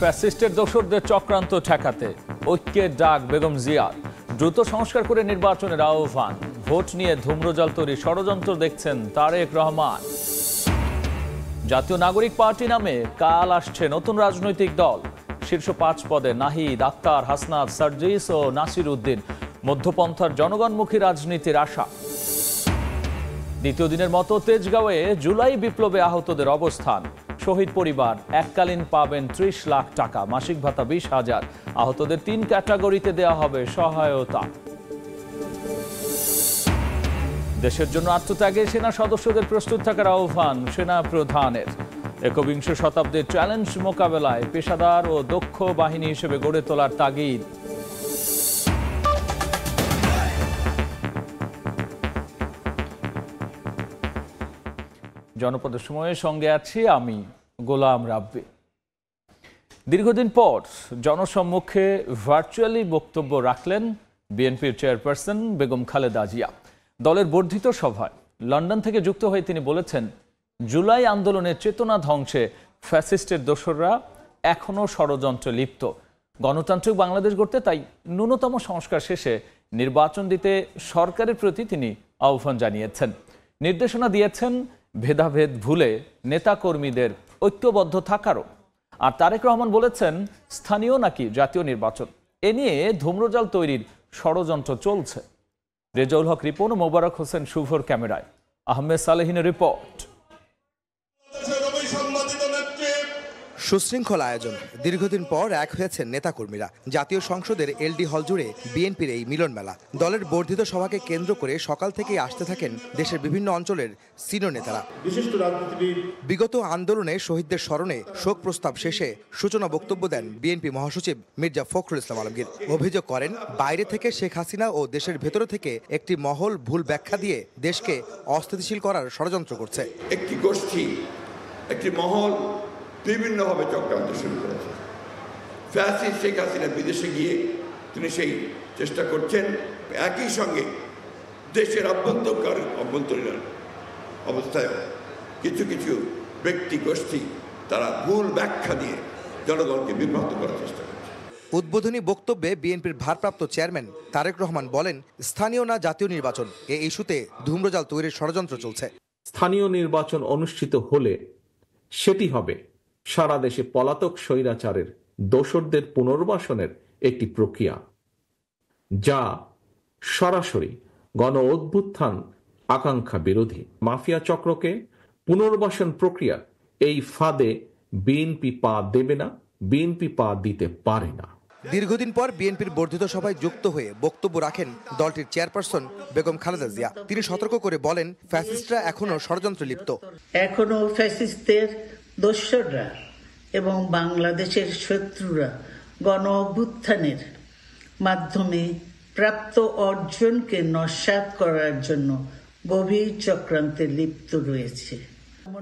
ফ্যাসিস্টের দোসরদের চক্রান্ত ঠেকাতে ঐক্যের ডাক বেগম জিয়ার। দ্রুত সংস্কার করে নির্বাচনের আহ্বান। ভোট নিয়ে ধূম্রজাল তৈরি ষড়যন্ত্র দেখছেন তারেক রহমান। জাতীয় নাগরিক পার্টি নামে কাল আসছে নতুন রাজনৈতিক দল। শীর্ষ 5 পদে নাহিদ, আক্তার, হাসনাত, সার্জিস ও নাসির উদ্দিন। মধ্যপন্থার জনগণমুখী রাজনীতির আশা। দ্বিতীয় দিনের মতো তেজগাঁওয়ে জুলাই বিপ্লবে আহতদের অবস্থান। শহীদ পরিবার এককালীন পাবেন 30 লাখ টাকা, মাসিক ভাতা 20,000। আহতদের 3 ক্যাটাগরিতে দেওয়া হবে সহায়তা। দেশের জন্য আত্মত্যাগে সেনা সদস্যদের প্রস্তুত থাকার আহ্বান সেনা প্রধানের। একবিংশ শতাব্দীর চ্যালেঞ্জ মোকাবেলায় পেশাদার ও দক্ষ বাহিনী হিসেবে গড়ে তোলার তাগিদ। জনপদের সময়ের সঙ্গে আছি আমি গোলাম রাব্বি। দীর্ঘদিন পর জনসম্মুখে ভার্চুয়ালি বক্তব্য রাখলেন বিএনপির চেয়ারপারসন বেগম খালেদা জিয়া। দলের বর্ধিত সভায় লন্ডন থেকে যুক্ত হয়ে তিনি বলেছেন, জুলাই আন্দোলনের চেতনা ধ্বংসে ফ্যাসিস্টের দোসররা এখনও ষড়যন্ত্রে লিপ্ত। গণতান্ত্রিক বাংলাদেশ গড়তে তাই ন্যূনতম সংস্কার শেষে নির্বাচন দিতে সরকারের প্রতি তিনি আহ্বান জানিয়েছেন। নির্দেশনা দিয়েছেন ভেদাভেদ ভুলে নেতাকর্মীদের ঐক্যবদ্ধ থাকারও। আর তারেক রহমান বলেছেন, স্থানীয় নাকি জাতীয় নির্বাচন, এ নিয়ে ধূম্রজাল তৈরির ষড়যন্ত্র চলছে। রেজাউল হক রিপন ও মোবারক হোসেন শুভর ক্যামেরায় আহমেদ সালেহিনের রিপোর্ট। সুশৃঙ্খল আয়োজন। দীর্ঘদিন পর এক হয়েছেন নেতাকর্মীরা। জাতীয় সংসদের এলডি হল জুড়ে বিএনপির এই মিলন মেলা। দলের বর্ধিত সভাকে কেন্দ্র করে সকাল থেকেই আসতে থাকেন দেশের বিভিন্ন অঞ্চলের সিনিয়র নেতারা। বিগত আন্দোলনে শহীদদের স্মরণে শোক প্রস্তাব শেষে সূচনা বক্তব্য দেন বিএনপি মহাসচিব মির্জা ফখরুল ইসলাম আলমগীর। অভিযোগ করেন, বাইরে থেকে শেখ হাসিনা ও দেশের ভেতরে থেকে একটি মহল ভুল ব্যাখ্যা দিয়ে দেশকে অস্থিতিশীল করার ষড়যন্ত্র করছে। একটি গোষ্ঠী, একটি মহল বিভিন্নভাবে চক্রান্ত শুরু করেছে। ফ্যাসিস্ট শেখ হাসিনা বিদেশে গিয়ে তিনি সেই চেষ্টা করছেন। একই সঙ্গে দেশের অভ্যন্তরীণ অবস্থায় কিছু কিছু ব্যক্তি গোষ্ঠী তারা ভুল ব্যাখ্যা দিয়ে জনগণকে বিভ্রান্ত করার চেষ্টা করছে। উদ্বোধনী বক্তব্যে বিএনপির ভারপ্রাপ্ত চেয়ারম্যান তারেক রহমান বলেন, স্থানীয় না জাতীয় নির্বাচন, এই ইস্যুতে ধূম্রজাল তৈরির ষড়যন্ত্র চলছে। স্থানীয় নির্বাচন অনুষ্ঠিত হলে সেটি হবে সারা দেশে পলাতক স্বৈরাচারের দোসরদের পুনর্বাসনের একটি প্রক্রিয়া, যা সরাসরি গণ অভ্যুত্থান আকাঙ্ক্ষা বিরোধী। মাফিয়া চক্রকে পুনর্বাসন প্রক্রিয়া এই ফাঁদে বিএনপি পা দেবে না, বিএনপি পা দিতে পারে না। দীর্ঘদিন পর বিএনপির বর্ধিত সভায় যুক্ত হয়ে বক্তব্য রাখেন দলটির চেয়ারপারসন বেগম খালেদা জিয়া। তিনি সতর্ক করে বলেন, ফ্যাসিস্টরা এখনো ষড়যন্ত্রে লিপ্ত। এখনো ফ্যাসিস্টদের দোসররা এবং বাংলাদেশের শত্রুরা গণ অভ্যুত্থানের মাধ্যমে প্রাপ্ত অর্জনকে নস্যাৎ করার জন্য গভীর চক্রান্তে লিপ্ত রয়েছে।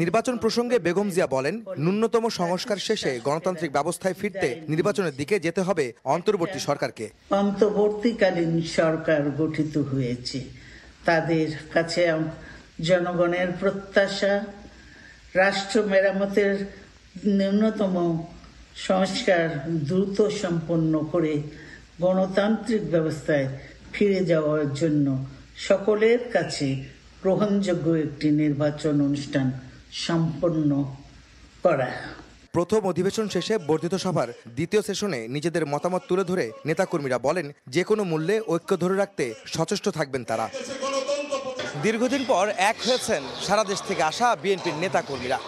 নির্বাচন প্রসঙ্গে বেগম জিয়া বলেন, ন্যূনতম সংস্কার শেষে গণতান্ত্রিক ব্যবস্থায় ফিরতে নির্বাচনের দিকে যেতে হবে অন্তর্বর্তী সরকারকে। অন্তর্বর্তীকালীন সরকার গঠিত হয়েছে, তাদের কাছে জনগণের প্রত্যাশা রাষ্ট্র মেরামতের ন্যূনতম সংস্কার দ্রুত সম্পন্ন করে গণতান্ত্রিক ব্যবস্থায় ফিরে যাওয়ার জন্য সকলের কাছে গ্রহণযোগ্য একটি নির্বাচন অনুষ্ঠান সম্পন্ন করা। প্রথম অধিবেশন শেষে বর্ধিত সভার দ্বিতীয় সেশনে নিজেদের মতামত তুলে ধরে নেতাকর্মীরা বলেন, যে কোনো মূল্যে ঐক্য ধরে রাখতে সচেষ্ট থাকবেন তারা। দীর্ঘদিন পর এক হয়েছেন সারা দেশ থেকে আসা বিএনপির নেতাকর্মীরা।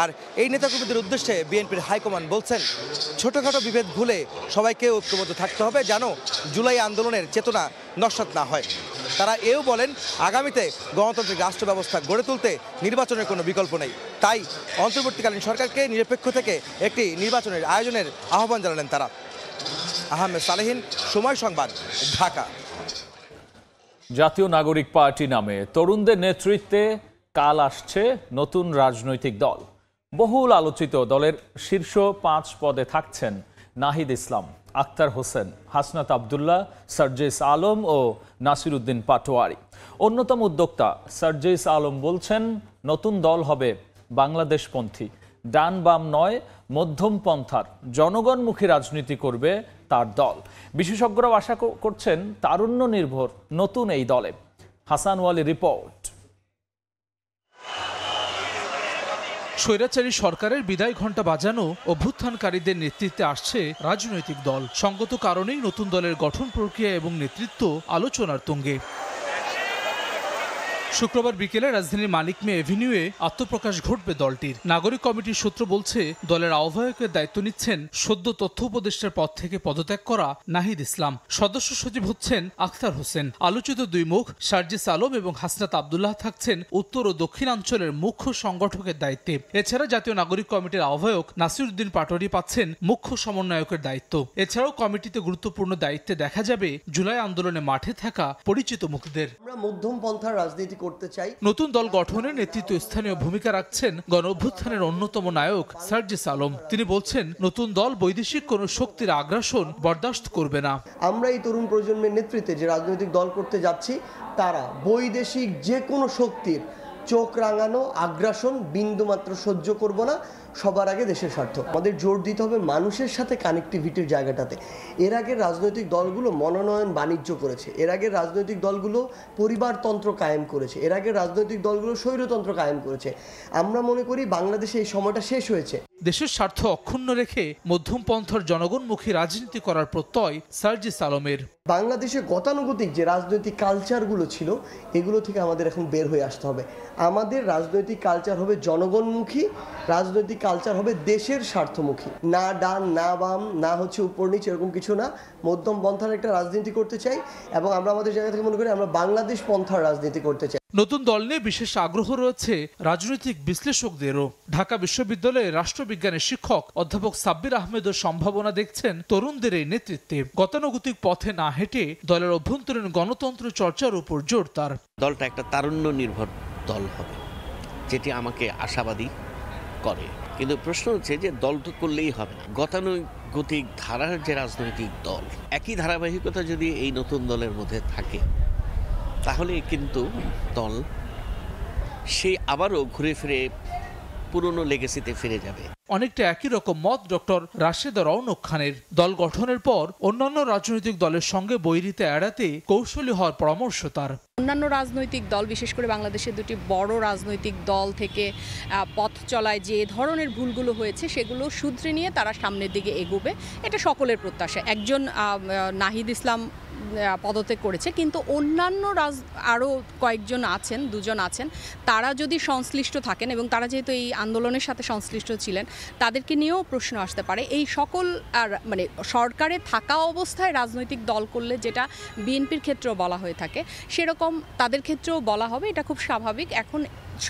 আর এই নেতাকর্মীদের উদ্দেশ্যে বিএনপির হাইকমান্ড বলছেন, ছোটখাটো বিভেদ ভুলে সবাইকে ঐক্যবদ্ধ থাকতে হবে যেন জুলাই আন্দোলনের চেতনা নস্যাৎ না হয়। তারা এও বলেন, আগামীতে গণতান্ত্রিক রাষ্ট্র ব্যবস্থা গড়ে তুলতে নির্বাচনের কোনো বিকল্প নেই। তাই অন্তর্বর্তীকালীন সরকারকে নিরপেক্ষ থেকে একটি নির্বাচনের আয়োজনের আহ্বান জানালেন তারা। আহমেদ সালেহিন, সময় সংবাদ, ঢাকা। জাতীয় নাগরিক পার্টি নামে তরুণদের নেতৃত্বে কাল আসছে নতুন রাজনৈতিক দল। বহুল আলোচিত দলের শীর্ষ 5 পদে থাকছেন নাহিদ ইসলাম, আক্তার হোসেন, হাসনাত আবদুল্লাহ, সার্জিস আলম ও নাসির উদ্দিন পাটোয়ারি। অন্যতম উদ্যোক্তা সার্জিস আলম বলছেন, নতুন দল হবে বাংলাদেশপন্থী, ডান বাম নয়, মধ্যম পন্থার জনগণমুখী রাজনীতি করবে তার দল। বিশেষজ্ঞরাও আশা করছেন তারুণ্য নির্ভর নতুন এই দলে। হাসান ওয়ালি রিপোর্ট। স্বৈরাচারী সরকারের বিদায় ঘণ্টা বাজানো অভ্যুত্থানকারীদের নেতৃত্বে আসছে রাজনৈতিক দল। সঙ্গত কারণেই নতুন দলের গঠন প্রক্রিয়া এবং নেতৃত্ব আলোচনার তুঙ্গে। শুক্রবার বিকেলে রাজধানীর মানিক মে এভিনিউয়ে আত্মপ্রকাশ ঘটবে দলটির। নাগরিক কমিটির সূত্র বলছে, দলের আহ্বায়কের দায়িত্ব নিচ্ছেন সদ্য তথ্য উপদেষ্টার পদ থেকে পদত্যাগ করা নাহিদ ইসলাম। সদস্য সচিব হচ্ছেন আখতার হোসেন। আলোচিত দুই মুখ সার্জিস আলম এবং হাসনাত আব্দুল্লাহ থাকছেন উত্তর ও দক্ষিণাঞ্চলের মুখ্য সংগঠকের দায়িত্বে। এছাড়া জাতীয় নাগরিক কমিটির আহ্বায়ক নাসিরউদ্দিন পাটোয়ারি পাচ্ছেন মুখ্য সমন্বয়কের দায়িত্ব। এছাড়াও কমিটিতে গুরুত্বপূর্ণ দায়িত্বে দেখা যাবে জুলাই আন্দোলনে মাঠে থাকা পরিচিত মুখদের। আমরা মধ্যম পন্থার রাজনীতি করতে চাই। নতুন দল গঠনে নেতৃত্ব স্থানীয় ভূমিকা রাখছেন গণ অভ্যুত্থানের অন্যতম নায়ক সার্জিস আলম। তিনি বলছেন, নতুন দল বৈদেশিক কোন শক্তির আগ্রাসন বরদাস্ত করবে না। আমরা এই তরুণ প্রজন্মের নেতৃত্বে যে রাজনৈতিক দল করতে যাচ্ছি, তারা বৈদেশিক যে কোনো শক্তির চোখ রাঙানো আগ্রাসন বিন্দুমাত্র সহ্য করব না। সবার আগে দেশের স্বার্থ। আমাদের জোর দিতে হবে মানুষের সাথে কানেক্টিভিটির জায়গাটাতে। এর আগে রাজনৈতিক দলগুলো মনোনয়ন বাণিজ্য করেছে, এর আগে রাজনৈতিক দলগুলো পরিবারতন্ত্র কায়েম করেছে, এর আগে রাজনৈতিক দলগুলো স্বৈরতন্ত্র কায়েম করেছে। আমরা মনে করি বাংলাদেশে এই সময়টা শেষ হয়েছে। দেশের স্বার্থ অক্ষুণ্ণ রেখে মধ্যম পন্থার জনগণমুখী রাজনীতি করার প্রত্যয় সার্জিস আলমের। বাংলাদেশে গতানুগতিক যে রাজনৈতিক কালচারগুলো ছিল, এগুলো থেকে আমাদের এখন বের হয়ে আসতে হবে। আমাদের রাজনৈতিক কালচার হবে জনগণমুখী, রাজনৈতিক কালচার হবে দেশের স্বার্থমুখী। না ডান না বাম না হচ্ছে উপর নিচে, এরকম কিছু না। মধ্যম পন্থার একটা রাজনীতি করতে চাই এবং আমরা আমাদের জায়গা থেকে মনে করি আমরা বাংলাদেশ পন্থার রাজনীতি করতে চাই। নতুন দল নিয়ে বিশেষ আগ্রহ রয়েছে রাজনৈতিক বিশ্লেষকদেরও। ঢাকা বিশ্ববিদ্যালয়ের রাষ্ট্রবিজ্ঞানের শিক্ষক অধ্যাপক সাব্বির আহমেদও সম্ভাবনা দেখছেন তরুণদের এই নেতৃত্বে। গতানুগতিক পথে না হেঁটে দলের অভ্যন্তরীণ গণতন্ত্র চর্চার উপর জোর তার। দলটা একটা তারুণ্য নির্ভর দল হবে, যেটি আমাকে আশাবাদী করে। কিন্তু প্রশ্ন হচ্ছে যে দল তো করলেই হবে না। গতানুগতিক ধারার যে রাজনৈতিক দল, একই ধারাবাহিকতা যদি এই নতুন দলের মধ্যে থাকে, তাহলে কিন্তু দল সে আবারও ঘুরে ফিরে পুরনো লেগেসিতে ফিরে যাবে। অনেকটা একই রকম মত ডক্টর রাশেদা রওনক খানের। দল গঠনের পর অন্যান্য রাজনৈতিক দলের সঙ্গে বৈরিতা এড়াতে কৌশলী হওয়ার পরামর্শ তার। অন্যান্য রাজনৈতিক দল, বিশেষ করে বাংলাদেশের দুটি বড় রাজনৈতিক দল থেকে পথ চলায় যে ধরনের ভুলগুলো হয়েছে, সেগুলো শুধরে নিয়ে তারা সামনের দিকে এগোবে, এটা সকলের প্রত্যাশা। একজন নাহিদ ইসলাম পদত্যাগ করেছে, কিন্তু অন্যান্য আরও কয়েকজন আছেন, দুজন আছেন, তারা যদি সংশ্লিষ্ট থাকেন এবং তারা যেহেতু এই আন্দোলনের সাথে সংশ্লিষ্ট ছিলেন, তাদেরকে নিয়েও প্রশ্ন আসতে পারে। এই সকল মানে সরকারে থাকা অবস্থায় রাজনৈতিক দল করলে যেটা বিএনপির ক্ষেত্রেও বলা হয়ে থাকে, সেরকম তাদের ক্ষেত্রেও বলা হবে। এটা খুব স্বাভাবিক। এখন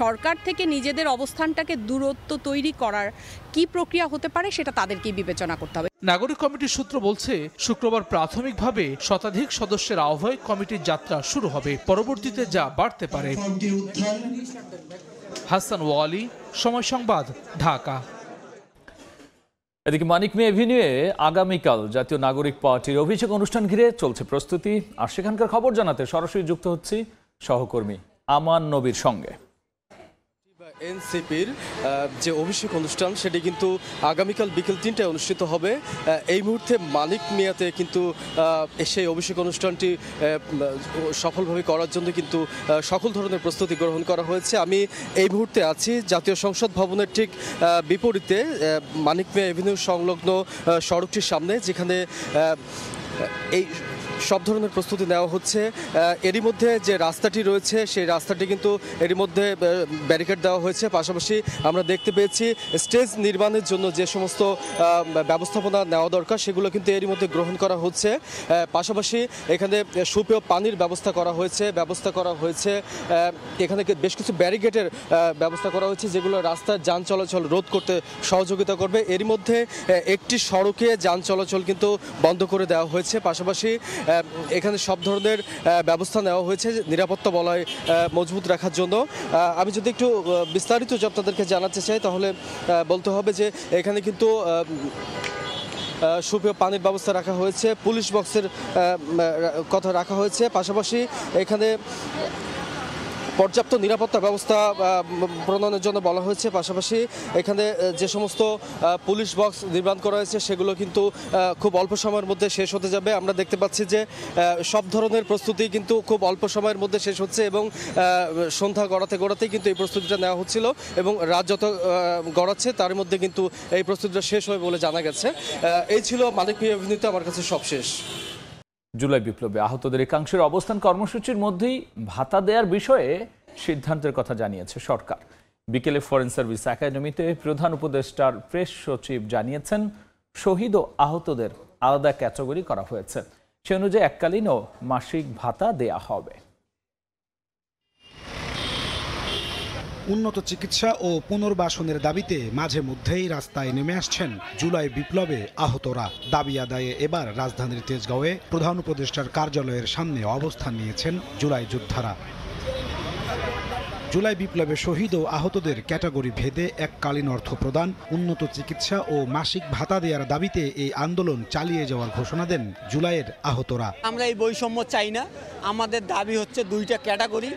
সরকার থেকে নিজেদের অবস্থানটাকে দূরত্ব তৈরি করার কি প্রক্রিয়া হতে পারে, সেটা তাদেরকেই বিবেচনা করতে হবে। নাগরিক কমিটির সূত্র বলছে, শুক্রবার প্রাথমিকভাবে শতাধিক সদস্যের আহ্বায়ক কমিটির যাত্রা শুরু হবে। পরবর্তীতে যা বাড়তে পারে। হাসান ওয়ালি, সময় সংবাদ, ঢাকা। এদিকে মানিক মে এভিনিউয়ে আগামীকাল জাতীয় নাগরিক পার্টির অভিষেক অনুষ্ঠান ঘিরে চলছে প্রস্তুতি। আর সেখানকার খবর জানাতে সরাসরি যুক্ত হচ্ছি সহকর্মী আমান নবীর সঙ্গে। এনসিপির যে অভিষেক অনুষ্ঠান, সেটি কিন্তু আগামীকাল বিকেল 3টায় অনুষ্ঠিত হবে। এই মুহূর্তে মানিক মিয়াতে কিন্তু সেই অভিষেক অনুষ্ঠানটি সফলভাবে করার জন্য কিন্তু সকল ধরনের প্রস্তুতি গ্রহণ করা হয়েছে। আমি এই মুহূর্তে আছি জাতীয় সংসদ ভবনের ঠিক বিপরীতে মানিক মিয়া এভিনিউ সংলগ্ন সড়কটির সামনে, যেখানে এই সব ধরনের প্রস্তুতি নেওয়া হচ্ছে। এরই মধ্যে যে রাস্তাটি রয়েছে, সেই রাস্তাটি কিন্তু এরই মধ্যে ব্যারিকেড দেওয়া হয়েছে। পাশাপাশি আমরা দেখতে পেয়েছি স্টেজ নির্মাণের জন্য যে সমস্ত ব্যবস্থাপনা নেওয়া দরকার, সেগুলো কিন্তু এরই মধ্যে গ্রহণ করা হচ্ছে। পাশাপাশি এখানে সুপেয় পানির ব্যবস্থা করা হয়েছে। এখানে বেশ কিছু ব্যারিকেডের ব্যবস্থা করা হয়েছে, যেগুলো রাস্তার যান চলাচল রোধ করতে সহযোগিতা করবে। এরই মধ্যে একটি সড়কে যান চলাচল কিন্তু বন্ধ করে দেওয়া হয়েছে। পাশাপাশি এখানে সব ধরনের ব্যবস্থা নেওয়া হয়েছে নিরাপত্তা বলয় মজবুত রাখার জন্য। আমি যদি একটু বিস্তারিত আপনাদেরকে জানাতে চাই, তাহলে বলতে হবে যে এখানে কিন্তু সুপেয় পানির ব্যবস্থা রাখা হয়েছে, পুলিশ বক্সের কথা রাখা হয়েছে। পাশাপাশি এখানে পর্যাপ্ত নিরাপত্তা ব্যবস্থা প্রণয়নের জন্য বলা হয়েছে। পাশাপাশি এখানে যে সমস্ত পুলিশ বক্স নির্মাণ করা হয়েছে সেগুলো কিন্তু খুব অল্প সময়ের মধ্যে শেষ হতে যাবে। আমরা দেখতে পাচ্ছি যে সব ধরনের প্রস্তুতি কিন্তু খুব অল্প সময়ের মধ্যে শেষ হচ্ছে এবং সন্ধ্যা গড়াতেই কিন্তু এই প্রস্তুতিটা নেওয়া হচ্ছিল এবং রাত যত গড়াচ্ছে তার মধ্যে কিন্তু এই প্রস্তুতিটা শেষ হবে বলে জানা গেছে। এই ছিল মানিক মিয়া এভিনিউতে আমার কাছে সবশেষ। জুলাই বিপ্লবে আহতদের একাংশের অবস্থান কর্মসূচির মধ্যেই ভাতা দেওয়ার বিষয়ে সিদ্ধান্তের কথা জানিয়েছে সরকার। বিকেলে ফরেন সার্ভিস একাডেমিতে প্রধান উপদেষ্টার প্রেস সচিব জানিয়েছেন, শহীদ ও আহতদের আলাদা ক্যাটাগরি করা হয়েছে। সে অনুযায়ী এককালীন ও মাসিক ভাতা দেয়া হবে। উন্নত চিকিৎসা ও পুনর্বাসনের দাবিতে মাঝে মধ্যেই রাস্তায় নেমে আসছেন জুলাই বিপ্লবে আহতরা। দাবি আদায়ে এবার রাজধানীর তেজগাঁওয়ে প্রধান উপদেষ্টার কার্যালয়ের সামনে অবস্থান নিয়েছেন জুলাই যোদ্ধারা। জুলাই বিপ্লবে শহীদ ও আহতদের ক্যাটাগরি ভেদে এককালীন অর্থ প্রদান, উন্নত চিকিৎসা ও মাসিক ভাতা দেওয়ার দাবিতে এই আন্দোলন চালিয়ে যাওয়ার ঘোষণা দেন জুলাইয়ের আহতরা। আমরা এই বৈষম্য চাই না। আমাদের দাবি হচ্ছে দুইটা ক্যাটাগরি,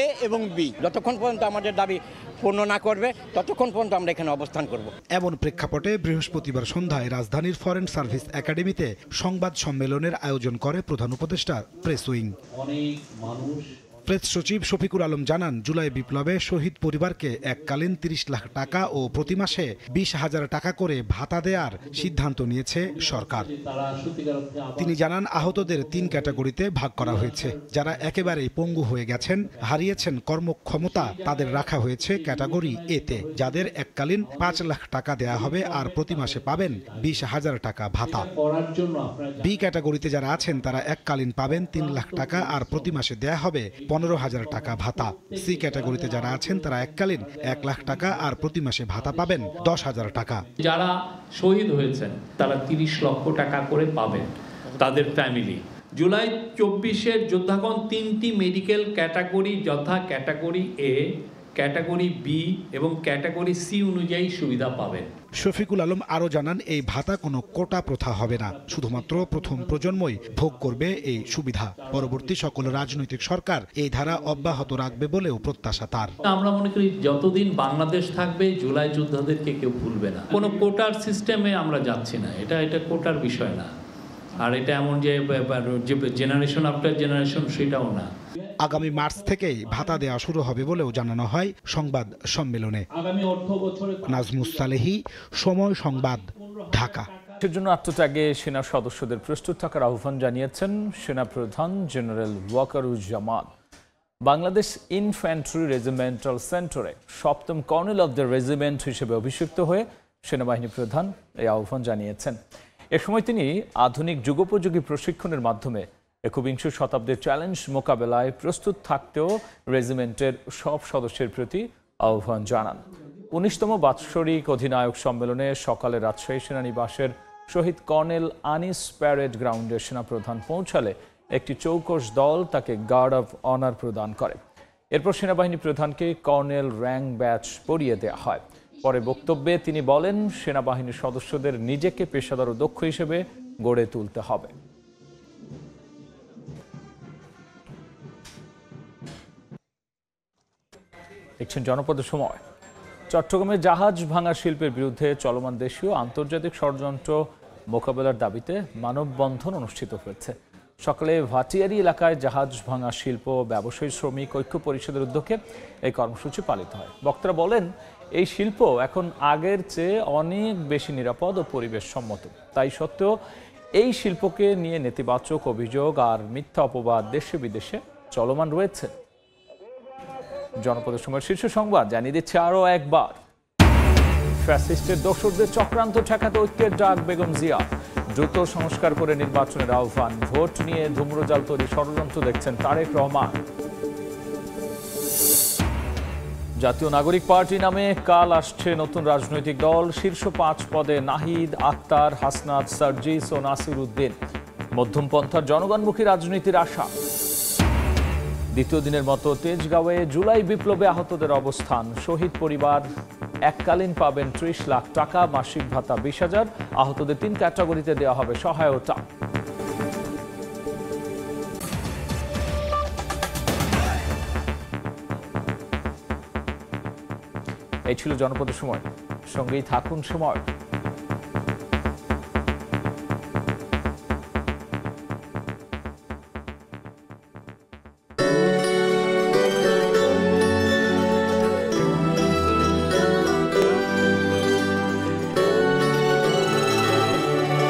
এ এবং বি। যতক্ষণ পর্যন্ত আমাদের দাবি পূর্ণ না করবে ততক্ষণ পর্যন্ত আমরা এখানে অবস্থান করব। এমন প্রেক্ষাপটে বৃহস্পতিবার সন্ধ্যায় রাজধানীর ফরেন সার্ভিস একাডেমিতে সংবাদ সম্মেলনের আয়োজন করে প্রধান উপদেষ্টা প্রেস উইং। প্রেস সচিব শফিকুল আলম জানান, জুলাই বিপ্লবে শহীদ পরিবারকে এককালীন 30 লাখ টাকা ও প্রতি মাসে 20,000 টাকা করে ভাতা দেওয়ার সিদ্ধান্ত নিয়েছে সরকার। তিনি জানান, আহতদের 3 ক্যাটাগরিতে ভাগ করা হয়েছে। যারা একেবারেই পঙ্গু হয়ে গেছেন, হারিয়েছেন কর্মক্ষমতা, তাদের রাখা হয়েছে ক্যাটাগরি এতে, যাদের এককালীন 5 লাখ টাকা দেয়া হবে আর প্রতি মাসে পাবেন 20,000 টাকা ভাতা। বি ক্যাটাগরিতে যারা আছেন তারা এককালীন পাবেন 3 লাখ টাকা আর প্রতি মাসে দেয়া হবে 15,000 টাকা ভাতা। সি ক্যাটাগরিতে যারা আছেন তারা এককালীন 1 লাখ টাকা আর প্রতি মাসে ভাতা পাবেন 10,000 টাকা। যারা শহীদ হয়েছেন তারা 30 লক্ষ টাকা করে পাবেন তাদের ফ্যামিলি। জুলাই 24-এর যোদ্ধাগণ 3টি মেডিকেল ক্যাটাগরি যথা ক্যাটাগরি এ, ক্যাটাগরি বি এবং ক্যাটাগরি সি অনুযায়ী সুবিধা পাবেন। শফিকুল আলম আরও জানান, এই ভাতা কোনো কোটা প্রথা হবে না, শুধুমাত্র প্রথম প্রজন্মই ভোগ করবে এই সুবিধা। পরবর্তী সকল রাজনৈতিক সরকার এই ধারা অব্যাহত রাখবে বলেও প্রত্যাশা তার। আমরা মনে করি যতদিন বাংলাদেশ থাকবে জুলাই যোদ্ধাদেরকে কেউ ভুলবে না। কোনো কোটার সিস্টেমে আমরা যাচ্ছি না, এটা কোটার বিষয় না। আর এটা এমন যে জেনারেশন আফটার জেনারেশন সেটাও না। আগামী মার্চ থেকেই ভাতা দেওয়া শুরু হবে বলেও জানানো হয় সংবাদ সম্মেলনে। নাজমুস সালেহী, সময় সংবাদ, ঢাকা। এর জন্য আত্মত্যাগে সেনা সদস্যদের প্রস্তুত থাকার আহ্বান জানিয়েছেন সেনাপ্রধান general Wakeruzzaman. Bangladesh infantry regimental সেন্টারে 7ম কর্নেল অব দ্য রেজিমেন্ট হিসেবে অভিষিক্ত হয়ে সেনাবাহিনী প্রধান এই আহ্বান জানিয়েছেন। এ সময় তিনি আধুনিক যুগোপযোগী প্রশিক্ষণের মাধ্যমে 21 শতাব্দীর চ্যালেঞ্জ মোকাবেলায় প্রস্তুত থাকতেও রেজিমেন্টের সব সদস্যের প্রতি আহ্বান জানান। 19তম বাৎসরিক অধিনায়ক সম্মেলনে সকালে রাজশাহী সেনানিবাসের শহীদ কর্নেল আনিস প্যারেড গ্রাউন্ডে সেনাপ্রধান পৌঁছালে একটি চৌকস দল তাকে গার্ড অফ অনার প্রদান করে। এরপর সেনাবাহিনী প্রধানকে কর্নেল র্যাঙ্ক ব্যাচ পরিয়ে দেওয়া হয়। পরে বক্তব্যে তিনি বলেন, সেনাবাহিনীর সদস্যদের নিজেকে পেশাদার ও দক্ষ হিসেবে গড়ে তুলতে হবে। দেখছেন জনপদের সময়। চট্টগ্রামে জাহাজ ভাঙা শিল্পের বিরুদ্ধে চলমান দেশীয় আন্তর্জাতিক ষড়যন্ত্র মোকাবেলার দাবিতে মানববন্ধন অনুষ্ঠিত হয়েছে। সকালে ভাটিয়ারি এলাকায় জাহাজ ভাঙা শিল্প ব্যবসায়ী শ্রমিক ঐক্য পরিষদের উদ্যোগে এই কর্মসূচি পালিত হয়। বক্তারা বলেন, এই শিল্প এখন আগের চেয়ে অনেক বেশি নিরাপদ ও পরিবেশ সম্মত। তাই সত্ত্বেও এই শিল্পকে নিয়ে নেতিবাচক অভিযোগ আর মিথ্যা অপবাদ দেশে বিদেশে চলমান রয়েছে। জনপদের সময় শীর্ষ সংবাদ জানিয়ে দিচ্ছে আরও একবার, ফ্যাসিস্টের দোসরদের চক্রান্ত ঠেকাতে ঐক্যের ডাক বেগম জিয়া। দ্রুত সংস্কার করে নির্বাচনের আহ্বান। ভোট নিয়ে ধূম্রজাল তৈরি ষড়যন্ত্র দেখছেন তারেক রহমান। জাতীয় নাগরিক পার্টি নামে কাল আসছে নতুন রাজনৈতিক দল। শীর্ষ 5 পদে নাহিদ, আক্তার, হাসনাত, সার্জিস ও নাসির উদ্দিন। মধ্যমপন্থার জনগণমুখী রাজনীতির আশা। দ্বিতীয় দিনের মতো তেজগাঁওয়ে জুলাই বিপ্লবে আহতদের অবস্থান। শহীদ পরিবার এককালীন পাবেন 30 লাখ টাকা, মাসিক ভাতা 20,000। আহতদের 3 ক্যাটাগরিতে দেওয়া হবে সহায়তা। এই ছিল জনপদের সময়। সঙ্গেই থাকুন সময়।